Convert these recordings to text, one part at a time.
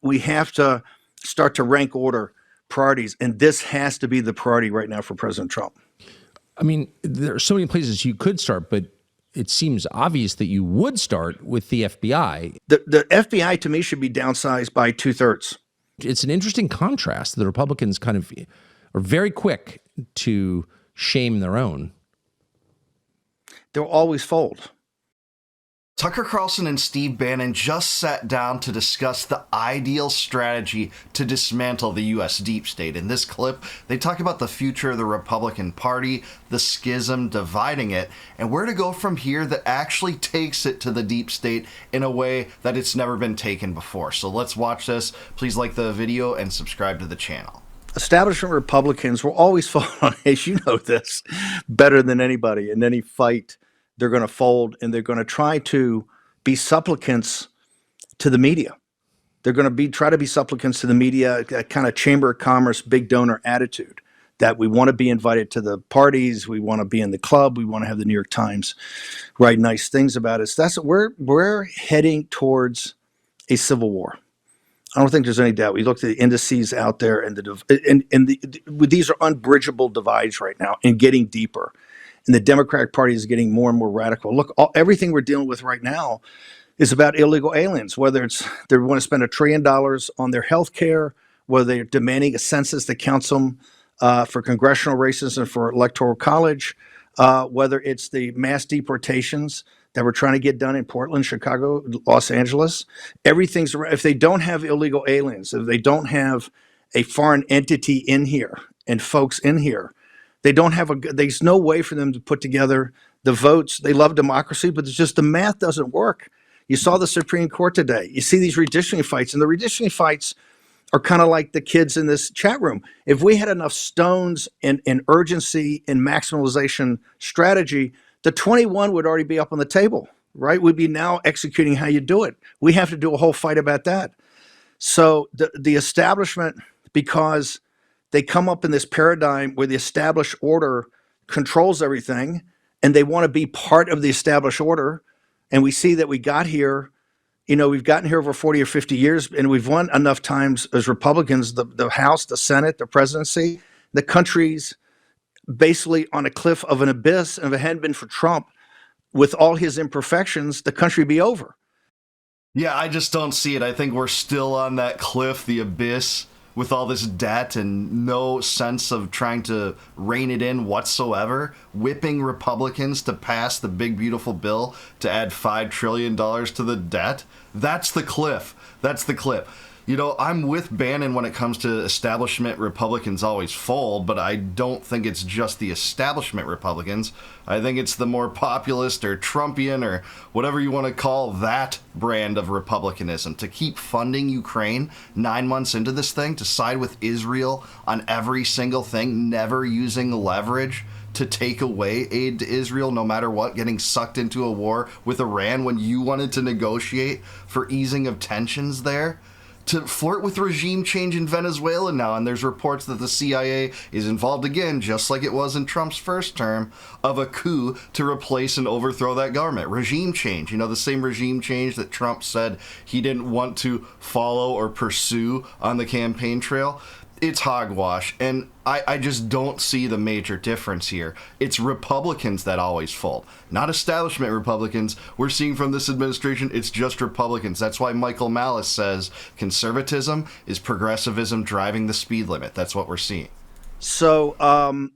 we have to start to rank order priorities, and this has to be the priority right now for President Trump. I mean, there are so many places you could start, but it seems obvious that you would start with the FBI. The FBI, to me, should be downsized by 2/3. It's an interesting contrast. The Republicans kind of are very quick to shame their own. They'll always fold. Tucker Carlson and Steve Bannon just sat down to discuss the ideal strategy to dismantle the U.S. deep state. In this clip, they talk about the future of the Republican Party, the schism dividing it, and where to go from here that actually takes it to the deep state in a way that it's never been taken before. So let's watch this. Please like the video and subscribe to the channel. Establishment Republicans will always fall on, as you know this, better than anybody in any fight. They're going to fold, and they're going to try to be supplicants to the media. They're going to try to be supplicants to the media, that kind of Chamber of Commerce, big donor attitude, that we want to be invited to the parties, we want to be in the club, we want to have the New York Times write nice things about us. That's we're heading towards a civil war. I don't think there's any doubt. We look at the indices out there, and these are unbridgeable divides right now, and getting deeper. And the Democratic Party is getting more and more radical. Look, everything we're dealing with right now is about illegal aliens, whether it's they want to spend $1 trillion on their health care, whether they're demanding a census that counts them for congressional races and for electoral college, whether it's the mass deportations that we're trying to get done in Portland, Chicago, Los Angeles. Everything's around. If they don't have illegal aliens, if they don't have a foreign entity in here and folks in here, there's no way for them to put together the votes. They love democracy, but it's just the math doesn't work. You saw the Supreme Court today. You see these redistricting fights, and the redistricting fights are kind of like the kids in this chat room. If we had enough stones and urgency and maximalization strategy, the 21 would already be up on the table, right? We'd be now executing how you do it. We have to do a whole fight about that. So the establishment, because they come up in this paradigm where the established order controls everything, and they want to be part of the established order. And we see that we got here, we've gotten here over 40 or 50 years, and we've won enough times as Republicans, the House, the Senate, the presidency. The country's basically on a cliff of an abyss, and if it hadn't been for Trump, with all his imperfections, the country would be over. Yeah, I just don't see it. I think we're still on that cliff, the abyss, with all this debt and no sense of trying to rein it in whatsoever, whipping Republicans to pass the big, beautiful bill to add $5 trillion to the debt. That's the cliff. That's the cliff. I'm with Bannon when it comes to establishment Republicans always fold, but I don't think it's just the establishment Republicans. I think it's the more populist or Trumpian or whatever you want to call that brand of republicanism. To keep funding Ukraine 9 months into this thing, to side with Israel on every single thing, never using leverage to take away aid to Israel, no matter what, getting sucked into a war with Iran when you wanted to negotiate for easing of tensions there. To flirt with regime change in Venezuela now, and there's reports that the CIA is involved again, just like it was in Trump's first term, of a coup to replace and overthrow that government. Regime change, the same regime change that Trump said he didn't want to follow or pursue on the campaign trail. It's hogwash, and I just don't see the major difference here. It's Republicans that always fold, not establishment Republicans. We're seeing from this administration, it's just Republicans. That's why Michael Malice says conservatism is progressivism driving the speed limit. That's what we're seeing. So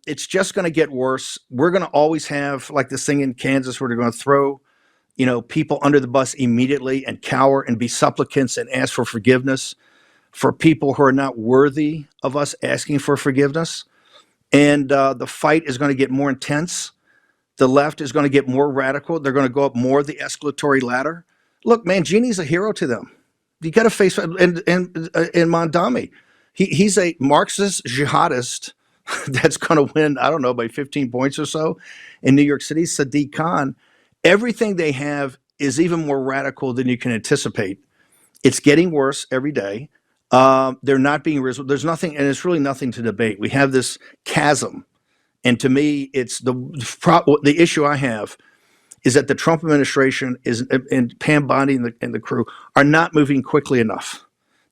it's just going to get worse. We're going to always have, like this thing in Kansas, where they're going to throw people under the bus immediately and cower and be supplicants and ask for forgiveness for people who are not worthy of us asking for forgiveness. And the fight is going to get more intense. The left is going to get more radical. They're going to go up more the escalatory ladder. Look, Mangini's a hero to them. You got to face, and Mondami, he's a Marxist jihadist that's going to win, I don't know, by 15 points or so in New York City. Sadiq Khan, everything they have is even more radical than you can anticipate. It's getting worse every day. They're not being resolved. There's nothing, and it's really nothing to debate. We have this chasm, and to me, it's the issue I have is that the Trump administration and Pam Bondi and the crew are not moving quickly enough.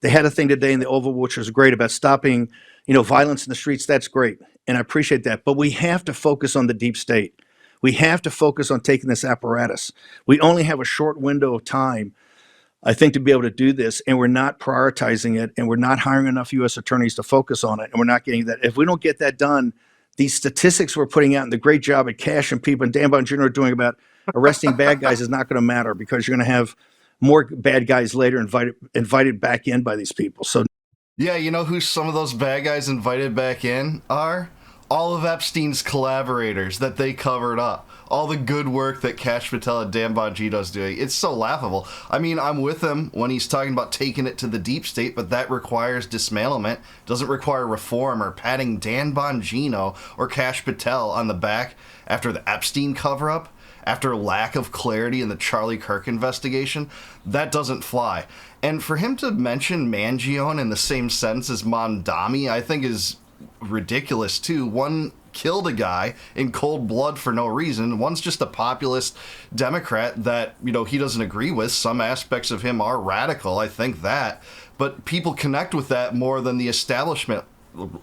They had a thing today in the Oval, which was great, about stopping, violence in the streets. That's great, and I appreciate that. But we have to focus on the deep state. We have to focus on taking this apparatus. We only have a short window of time, I think, to be able to do this, and we're not prioritizing it, and we're not hiring enough U.S. attorneys to focus on it, and we're not getting that. If we don't get that done, these statistics we're putting out and the great job at Cash and people and Dan Bannon Jr. are doing about arresting bad guys is not going to matter, because you're going to have more bad guys later invited back in by these people. So, Yeah, you know who some of those bad guys invited back in are? All of Epstein's collaborators that they covered up. All the good work that Cash Patel and Dan Bongino's doing. It's so laughable. I mean, I'm with him when he's talking about taking it to the deep state, but that requires dismantlement. Doesn't require reform or patting Dan Bongino or Cash Patel on the back after the Epstein cover-up, after lack of clarity in the Charlie Kirk investigation. That doesn't fly. And for him to mention Mangione in the same sentence as Mondami, I think is ridiculous too. One killed a guy in cold blood for no reason. One's just a populist Democrat that, he doesn't agree with. Some aspects of him are radical, I think that. But people connect with that more than the establishment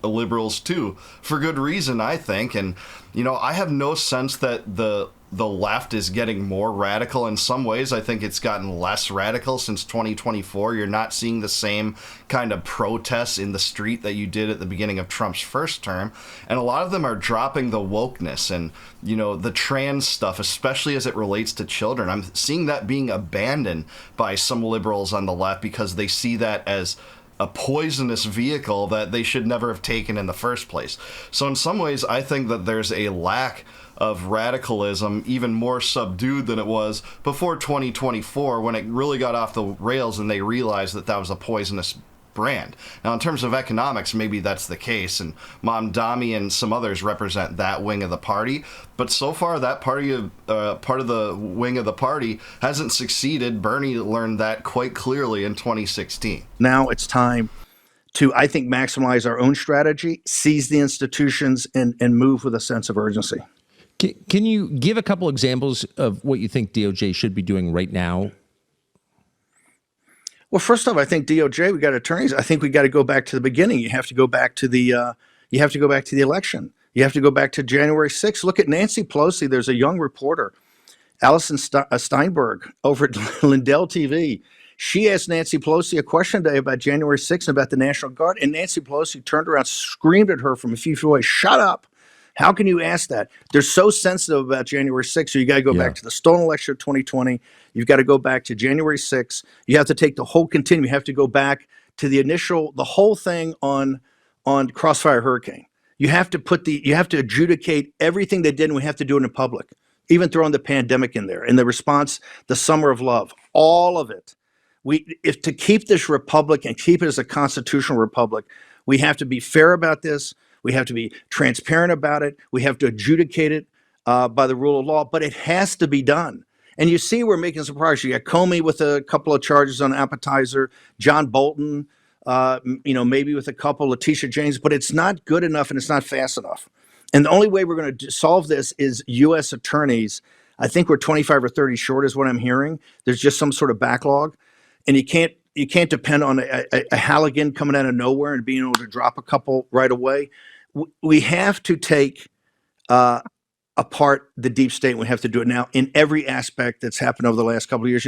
liberals too, for good reason, I think. And, I have no sense that the left is getting more radical. In some ways, I think it's gotten less radical since 2024. You're not seeing the same kind of protests in the street that you did at the beginning of Trump's first term. And a lot of them are dropping the wokeness and, the trans stuff, especially as it relates to children. I'm seeing that being abandoned by some liberals on the left because they see that as a poisonous vehicle that they should never have taken in the first place. So in some ways, I think that there's a lack of radicalism, even more subdued than it was before 2024, when it really got off the rails and they realized that that was a poisonous brand. Now, in terms of economics, maybe that's the case, and Mamdani and some others represent that wing of the party. But so far, that part of the wing of the party hasn't succeeded. Bernie learned that quite clearly in 2016. Now it's time to, I think, maximize our own strategy, seize the institutions, and move with a sense of urgency. Can you give a couple examples of what you think DOJ should be doing right now? Well, first off, I think DOJ, we got attorneys. I think we got to go back to the beginning. You have to go back to the election. You have to go back to January 6th. Look at Nancy Pelosi. There's a young reporter, Allison Steinberg, over at Lindell TV. She asked Nancy Pelosi a question today about January 6th and about the National Guard, and Nancy Pelosi turned around, screamed at her from a few feet away, "Shut up. How can you ask that?" They're so sensitive about January 6th, so you got to go back to the stolen election of 2020. You've got to go back to January 6th. You have to take the whole continuum. You have to go back to the whole thing on Crossfire Hurricane. You have to adjudicate everything they did, and we have to do it in public, even throwing the pandemic in there, and the response, the summer of love, all of it. If to keep this republic and keep it as a constitutional republic, we have to be fair about this. We have to be transparent about it. We have to adjudicate it by the rule of law, but it has to be done. And you see, we're making some progress. You got Comey with a couple of charges on appetizer, John Bolton, maybe with a couple, Letitia James, but it's not good enough and it's not fast enough. And the only way we're going to solve this is U.S. attorneys. I think we're 25 or 30 short is what I'm hearing. There's just some sort of backlog, and you can't depend on a Halligan coming out of nowhere and being able to drop a couple right away. We have to take apart the deep state. We have to do it now in every aspect that's happened over the last couple of years.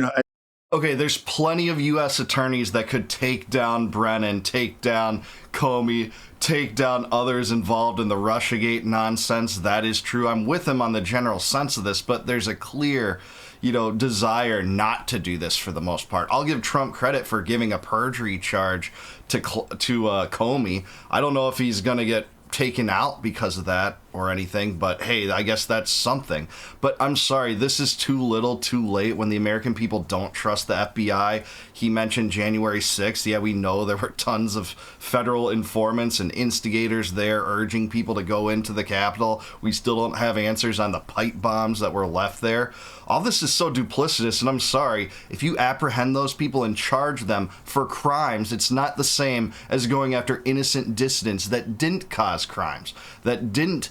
Okay, there's plenty of U.S. attorneys that could take down Bannon, take down Comey, take down others involved in the Russiagate nonsense. That is true. I'm with him on the general sense of this, but there's a clear, desire not to do this for the most part. I'll give Trump credit for giving a perjury charge to Comey. I don't know if he's going to get taken out because of that or anything, but hey, I guess that's something. But I'm sorry, this is too little too late when the American people don't trust the FBI. He mentioned January 6th. Yeah, we know there were tons of federal informants and instigators there urging people to go into the Capitol. We still don't have answers on the pipe bombs that were left there. All this is so duplicitous, and I'm sorry, if you apprehend those people and charge them for crimes, it's not the same as going after innocent dissidents that didn't cause crimes, that didn't,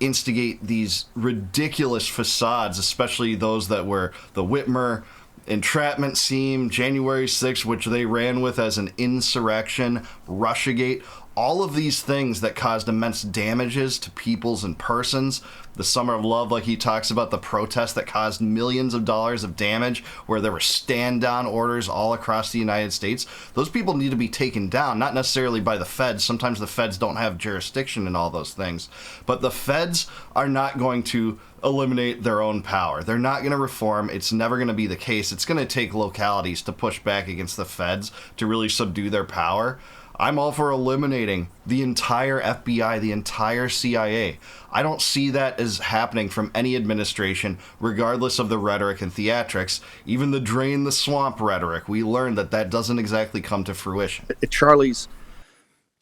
instigate these ridiculous facades, especially those that were the Whitmer entrapment scheme, January 6th, which they ran with as an insurrection, Russiagate, all of these things that caused immense damages to peoples and persons. The Summer of Love, like he talks about, the protests that caused millions of dollars of damage, where there were stand-down orders all across the United States. Those people need to be taken down, not necessarily by the feds. Sometimes the feds don't have jurisdiction in all those things. But the feds are not going to eliminate their own power. They're not going to reform. It's never going to be the case. It's going to take localities to push back against the feds to really subdue their power. I'm all for eliminating the entire FBI, the entire CIA. I don't see that as happening from any administration, regardless of the rhetoric and theatrics. Even the drain the swamp rhetoric, we learned that that doesn't exactly come to fruition. Charlie's,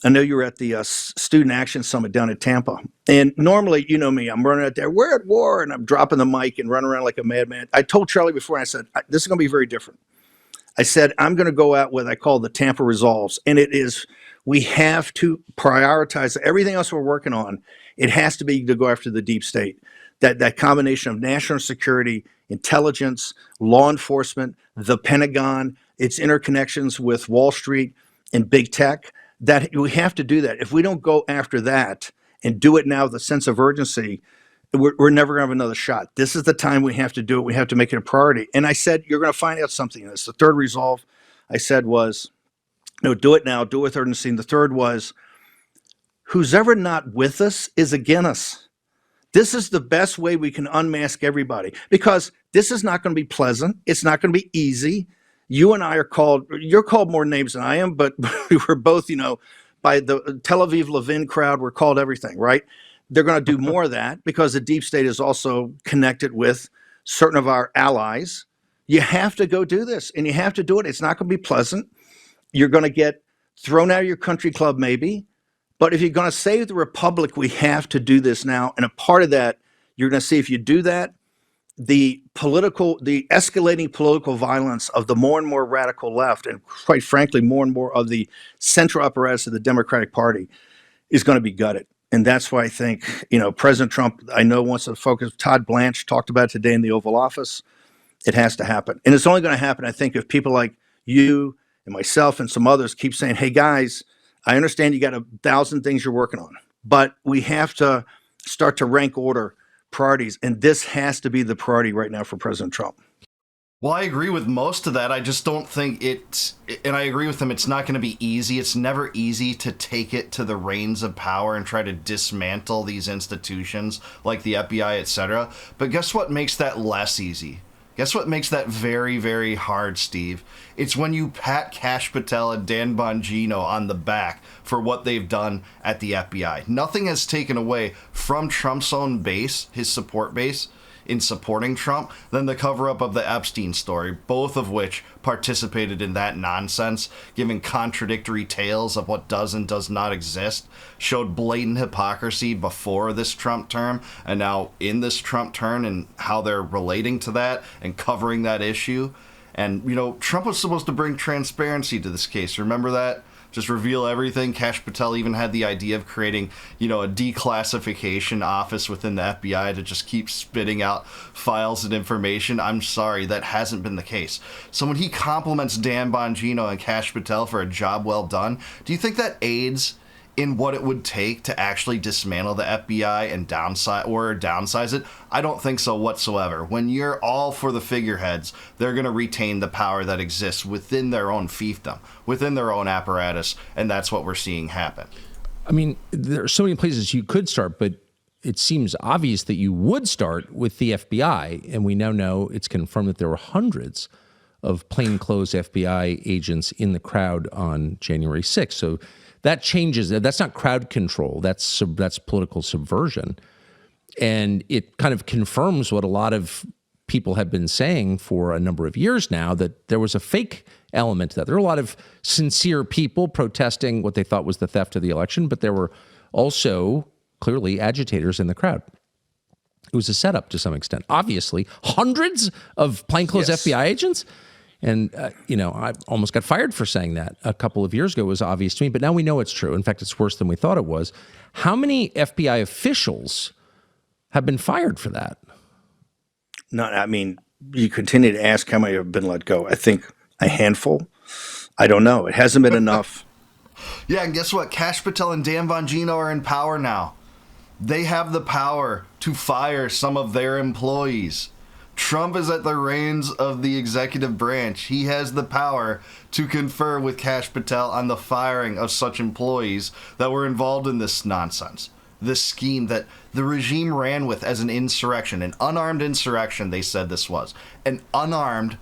I know you were at the Student Action Summit down in Tampa. And normally, you know me, I'm running out there, we're at war, and I'm dropping the mic and running around like a madman. I told Charlie before, I said, this is going to be very different. I said, I'm going to go out with what I call the Tampa Resolves. And it is, we have to prioritize everything else we're working on. It has to be to go after the deep state. That combination of national security, intelligence, law enforcement, the Pentagon, its interconnections with Wall Street and big tech, that we have to do that. If we don't go after that and do it now with a sense of urgency, we're never going to have another shot. This is the time we have to do it. We have to make it a priority. And I said, you're going to find out something in this. The third resolve I said was, no, do it now, do it with urgency. And the third was, who's ever not with us is against us. This is the best way we can unmask everybody, because this is not going to be pleasant. It's not going to be easy. You and I are called, you're called more names than I am, but we were both, by the Tel Aviv Levin crowd, we're called everything, right? They're going to do more of that because the deep state is also connected with certain of our allies. You have to go do this, and you have to do it. It's not going to be pleasant. You're going to get thrown out of your country club maybe, but if you're going to save the republic, we have to do this now. And a part of that, you're going to see if you do that, the escalating political violence of the more and more radical left, and quite frankly, more and more of the central apparatus of the Democratic Party is going to be gutted. And that's why I think, President Trump, I know, wants to focus. Todd Blanche talked about it today in the Oval Office. It has to happen. And it's only going to happen, I think, if people like you and myself and some others keep saying, hey, guys, I understand you got 1,000 things you're working on, but we have to start to rank order priorities. And this has to be the priority right now for President Trump. Well, I agree with most of that. I just don't think and I agree with him, it's not going to be easy. It's never easy to take it to the reins of power and try to dismantle these institutions like the FBI, etc. But guess what makes that less easy? Guess what makes that very, very hard, Steve? It's when you pat Kash Patel and Dan Bongino on the back for what they've done at the FBI. Nothing has taken away from Trump's own base, his support base, in supporting Trump than the cover-up of the Epstein story, both of which participated in that nonsense, giving contradictory tales of what does and does not exist, showed blatant hypocrisy before this Trump term, and now in this Trump term, and how they're relating to that and covering that issue. And, Trump was supposed to bring transparency to this case. Remember that? Just reveal everything. Kash Patel even had the idea of creating, a declassification office within the FBI to just keep spitting out files and information. I'm sorry, that hasn't been the case. So when he compliments Dan Bongino and Kash Patel for a job well done, do you think that aids in what it would take to actually dismantle the FBI and downsize it? I don't think so whatsoever. When you're all for the figureheads, they're going to retain the power that exists within their own fiefdom, within their own apparatus, and that's what we're seeing happen. I mean, there are so many places you could start, but it seems obvious that you would start with the FBI, and we now know it's confirmed that there were hundreds of plainclothes FBI agents in the crowd on January 6th. So that changes. That's not crowd control. That's political subversion. And it kind of confirms what a lot of people have been saying for a number of years now, that there was a fake element to that. There were a lot of sincere people protesting what they thought was the theft of the election, but there were also clearly agitators in the crowd. It was a setup to some extent. Obviously, hundreds of plainclothes FBI agents. And, I almost got fired for saying that a couple of years ago. It was obvious to me, but now we know it's true. In fact, it's worse than we thought it was. How many FBI officials have been fired for that? No, I mean, you continue to ask how many have been let go. I think a handful. I don't know. It hasn't been enough. Yeah, and guess what? Kash Patel and Dan Bongino are in power now. They have the power to fire some of their employees. Trump is at the reins of the executive branch. He has the power to confer with Kash Patel on the firing of such employees that were involved in this nonsense. This scheme that the regime ran with as an insurrection, an unarmed insurrection, they said this was. An unarmed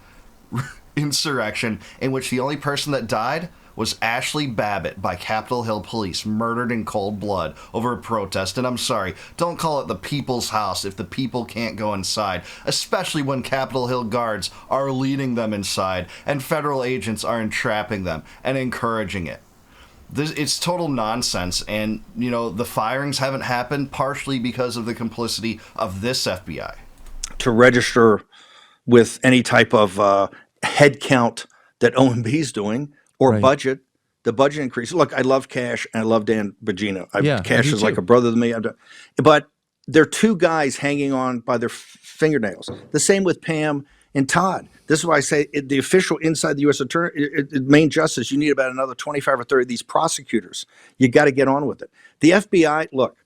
insurrection in which the only person that died was Ashley Babbitt by Capitol Hill police, murdered in cold blood over a protest. And I'm sorry, don't call it the people's house if the people can't go inside, especially when Capitol Hill guards are leading them inside and federal agents are entrapping them and encouraging it. It's total nonsense, and, you know, the firings haven't happened partially because of the complicity of this FBI. To register with any type of head count that OMB is doing, or Right. budget, the budget increase. Look, I love Kash and I love Dan Bongino. Yeah, I Kash do is like too. a brother to me. But they're two guys hanging on by their fingernails. The same with Pam and Todd. This is why I say the official inside the U.S. Attorney, main justice, you need about another 25 or 30 of these prosecutors. You got to get on with it. The FBI, look,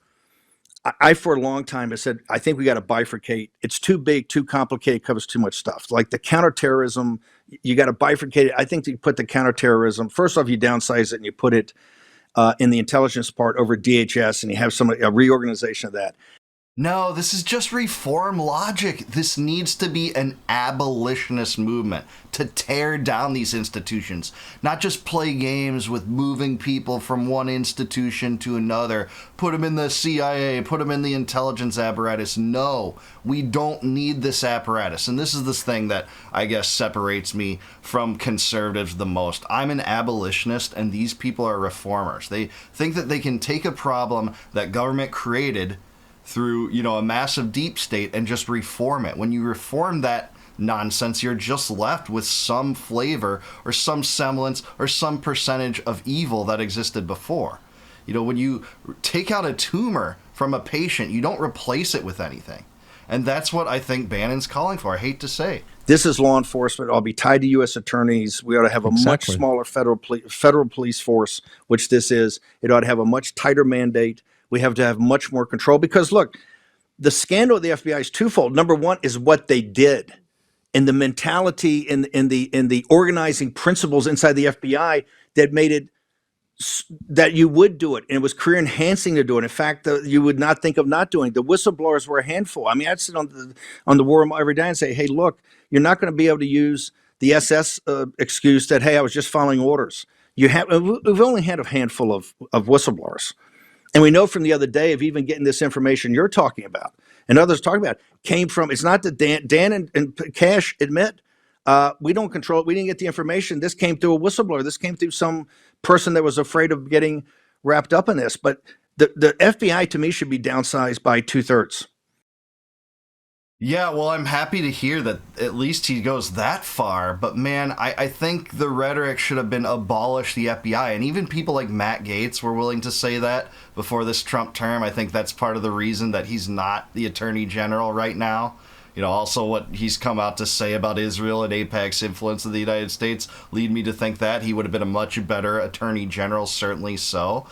I for a long time have said, I think we got to bifurcate. It's too big, too complicated, covers too much stuff. Like the counterterrorism, you got to bifurcate it. I think you put the counterterrorism, first off, you downsize it and you put it in the intelligence part over DHS, and you have a reorganization of that. No, this is just reform logic. This needs to be an abolitionist movement to tear down these institutions, not just play games with moving people from one institution to another, put them in the CIA, put them in the intelligence apparatus. No, we don't need this apparatus. And this is this thing that I guess separates me from conservatives the most. I'm an abolitionist, and these people are reformers. They think that they can take a problem that government created through, you know, a massive deep state and just reform it. When you reform that nonsense, you're just left with some flavor or some semblance or some percentage of evil that existed before. You know, when you take out a tumor from a patient, you don't replace it with anything. And that's what I think Bannon's calling for. I hate to say. This is law enforcement. I'll be tied to U.S. attorneys. We ought to have a much smaller federal police force, which this is. It ought to have a much tighter mandate. We have to have much more control because, look, the scandal of the FBI is twofold. Number one is what they did, and the mentality and the organizing principles inside the FBI that made it that you would do it, and it was career enhancing to do it. In fact, you would not think of not doing it. The whistleblowers were a handful. I mean, I'd sit on the war room every day and say, "Hey, look, you're not going to be able to use the SS excuse that, hey, I was just following orders." We've only had a handful of whistleblowers. And we know from the other day of even getting this information you're talking about and others talking about came from, it's not that Dan and Kash admit, we don't control it. We didn't get the information. This came through a whistleblower. This came through some person that was afraid of getting wrapped up in this. But the FBI to me should be downsized by 2/3. Yeah, well, I'm happy to hear that at least he goes that far. But man, I think the rhetoric should have been abolish the FBI. And even people like Matt Gaetz were willing to say that before this Trump term. I think that's part of the reason that he's not the attorney general right now. You know, also what he's come out to say about Israel and AIPAC's influence in the United States lead me to think that he would have been a much better attorney general, certainly so.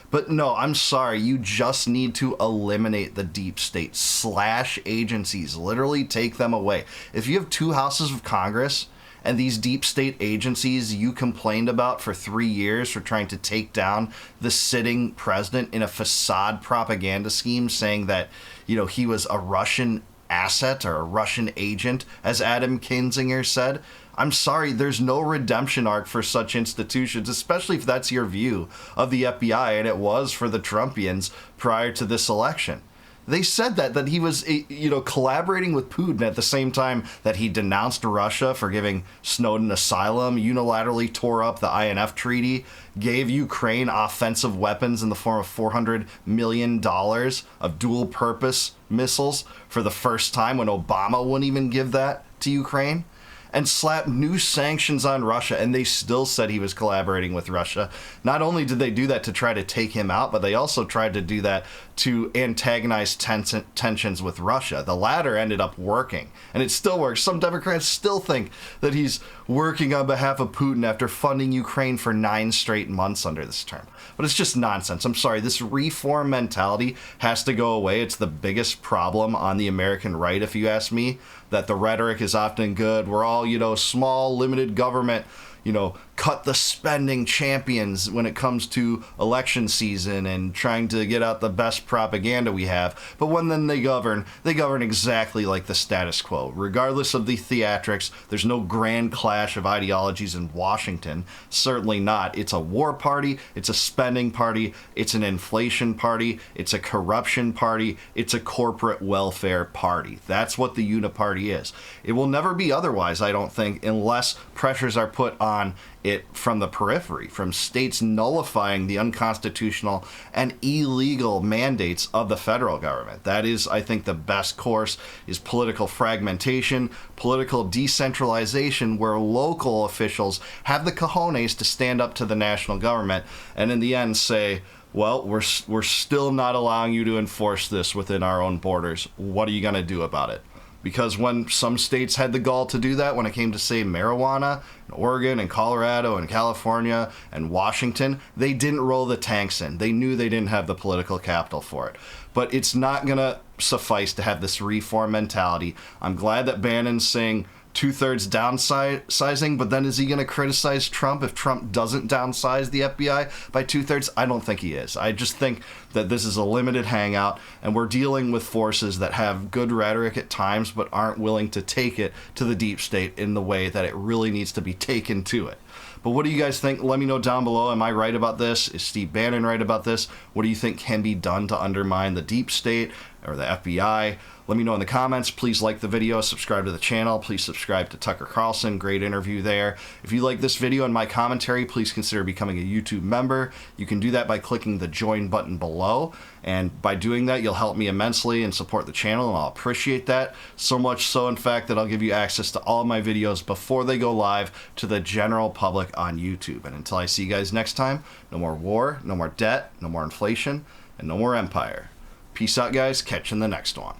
But no, I'm sorry. You just need to eliminate the deep state. Slash agencies. Literally take them away. If you have two houses of Congress and these deep state agencies you complained about for 3 years for trying to take down the sitting president in a facade propaganda scheme saying that, you know, he was a Russian asset or a Russian agent, as Adam Kinzinger said, I'm sorry, there's no redemption arc for such institutions, especially if that's your view of the FBI, and it was for the Trumpians prior to this election. They said that he was, you know, collaborating with Putin at the same time that he denounced Russia for giving Snowden asylum, unilaterally tore up the INF treaty, gave Ukraine offensive weapons in the form of $400 million of dual-purpose missiles for the first time when Obama wouldn't even give that to Ukraine. and slapped new sanctions on Russia, and they still said he was collaborating with Russia. Not only did they do that to try to take him out, but they also tried to do that to antagonize tensions with Russia. The latter ended up working, and it still works. Some Democrats still think that he's working on behalf of Putin after funding Ukraine for 9 straight months under this term. But it's just nonsense. I'm sorry. This reform mentality has to go away. It's the biggest problem on the American right, if you ask me, that the rhetoric is often good. We're all, small, limited government, cut the spending champions when it comes to election season and trying to get out the best propaganda we have. But when then they govern exactly like the status quo. Regardless of the theatrics, there's no grand clash of ideologies in Washington. Certainly not. It's a war party, it's a spending party, it's an inflation party, it's a corruption party, it's a corporate welfare party. That's what the Uniparty is. It will never be otherwise, I don't think, unless pressures are put on it from the periphery, from states nullifying the unconstitutional and illegal mandates of the federal government. That is, I think, the best course is political fragmentation, political decentralization, where local officials have the cojones to stand up to the national government and in the end say, well, we're still not allowing you to enforce this within our own borders. What are you going to do about it? Because when some states had the gall to do that, when it came to, say, marijuana in Oregon and Colorado and California and Washington, they didn't roll the tanks in. They knew they didn't have the political capital for it. But it's not going to suffice to have this reform mentality. I'm glad that Bannon's saying 2/3 downsizing, but then is he going to criticize Trump if Trump doesn't downsize the FBI by 2/3? I don't think he is. I just think that this is a limited hangout, and we're dealing with forces that have good rhetoric at times, but aren't willing to take it to the deep state in the way that it really needs to be taken to it. But what do you guys think? Let me know down below. Am I right about this? Is Steve Bannon right about this? What do you think can be done to undermine the deep state or the FBI? Let me know in the comments. Please like the video, subscribe to the channel. Please subscribe to Tucker Carlson. Great interview there. If you like this video and my commentary, please consider becoming a YouTube member. You can do that by clicking the join button below. And by doing that, you'll help me immensely and support the channel, and I'll appreciate that. So much so, in fact, that I'll give you access to all of my videos before they go live to the general public on YouTube. And until I see you guys next time, no more war, no more debt, no more inflation, and no more empire. Peace out, guys. Catch you in the next one.